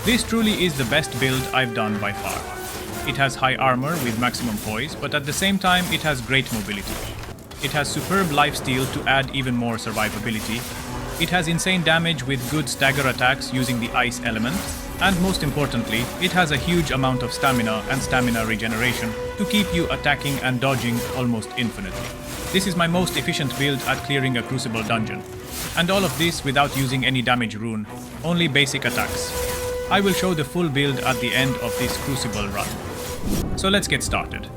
This truly is the best build I've done by far. It has high armor with maximum poise, but at the same time it has great mobility. It has superb lifesteal to add even more survivability. It has insane damage with good stagger attacks using the ice element. And most importantly, it has a huge amount of stamina and stamina regeneration to keep you attacking and dodging almost infinitely. This is my most efficient build at clearing a Crucible dungeon. And all of this without using any damage rune, only basic attacks. I will show the full build at the end of this Crucible run. So let's get started.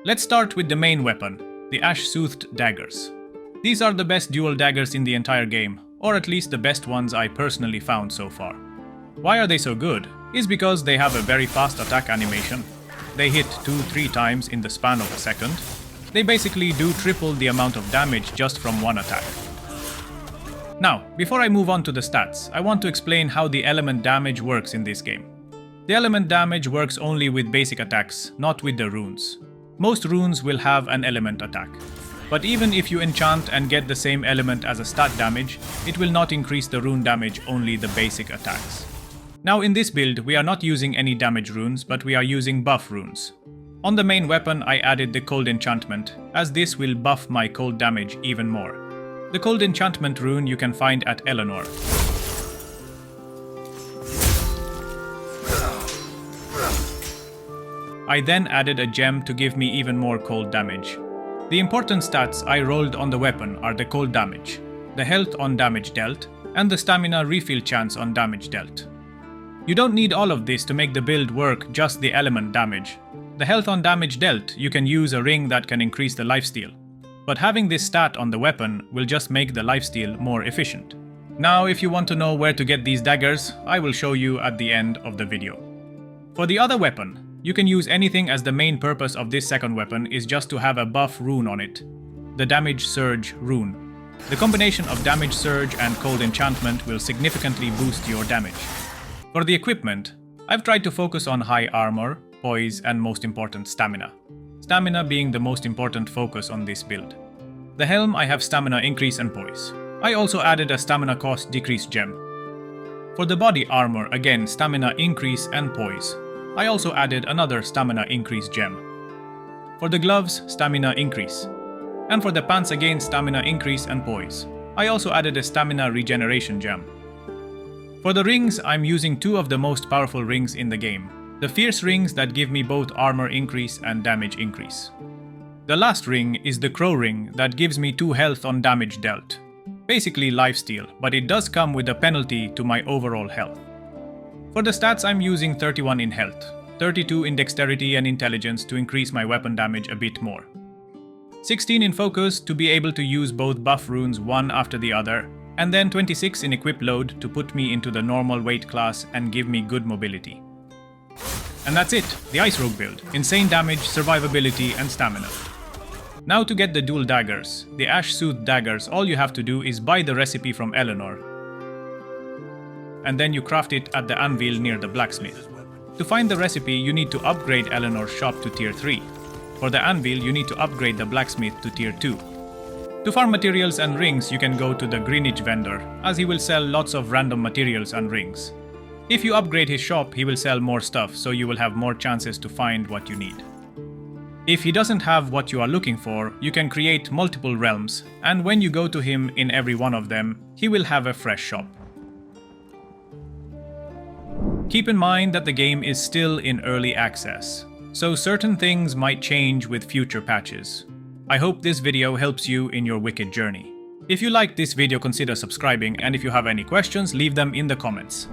Let's start with the main weapon, the ash-soothed daggers. These are the best dual daggers in the entire game, or at least the best ones I personally found so far. Why are they so good? Is because they have a very fast attack animation. They hit 2-3 times in the span of a second. They basically do triple the amount of damage just from one attack. Now, before I move on to the stats, I want to explain how the element damage works in this game. The element damage works only with basic attacks, not with the runes. Most runes will have an element attack. But even if you enchant and get the same element as a stat damage, it will not increase the rune damage, only the basic attacks. Now in this build, we are not using any damage runes, but we are using buff runes. On the main weapon, I added the cold enchantment, as this will buff my cold damage even more. The cold enchantment rune you can find at Eleanor. I then added a gem to give me even more cold damage. The important stats I rolled on the weapon are the cold damage, the health on damage dealt, and the stamina refill chance on damage dealt. You don't need all of this to make the build work, just the element damage. The health on damage dealt, you can use a ring that can increase the lifesteal. But having this stat on the weapon will just make the lifesteal more efficient. Now if you want to know where to get these daggers, I will show you at the end of the video. For the other weapon, you can use anything, as the main purpose of this second weapon is just to have a buff rune on it, the Damage Surge rune. The combination of Damage Surge and Cold Enchantment will significantly boost your damage. For the equipment, I've tried to focus on high armor, poise, and most important, stamina. Stamina being the most important focus on this build. The helm, I have stamina increase and poise. I also added a stamina cost decrease gem. For the body armor, again stamina increase and poise. I also added another stamina increase gem. For the gloves, stamina increase. And for the pants, again stamina increase and poise. I also added a stamina regeneration gem. For the rings, I'm using 2 of the most powerful rings in the game. The fierce rings that give me both armor increase and damage increase. The last ring is the crow ring that gives me 2 health on damage dealt. Basically lifesteal, but it does come with a penalty to my overall health. For the stats, I'm using 31 in health, 32 in dexterity and intelligence to increase my weapon damage a bit more, 16 in focus to be able to use both buff runes one after the other, and then 26 in equip load to put me into the normal weight class and give me good mobility. And that's it, the Ice Rogue build, insane damage, survivability and stamina. Now to get the dual daggers, the ash-soothed daggers, all you have to do is buy the recipe from Eleanor, and then you craft it at the anvil near the blacksmith. To find the recipe, you need to upgrade Eleanor's shop to tier 3. For the anvil, you need to upgrade the blacksmith to tier 2. To farm materials and rings, you can go to the Greenwich vendor, as he will sell lots of random materials and rings. If you upgrade his shop, he will sell more stuff, so you will have more chances to find what you need. If he doesn't have what you are looking for, you can create multiple realms, and when you go to him in every one of them, he will have a fresh shop. Keep in mind that the game is still in early access, so certain things might change with future patches. I hope this video helps you in your Wicked journey. If you liked this video, consider subscribing, and if you have any questions, leave them in the comments.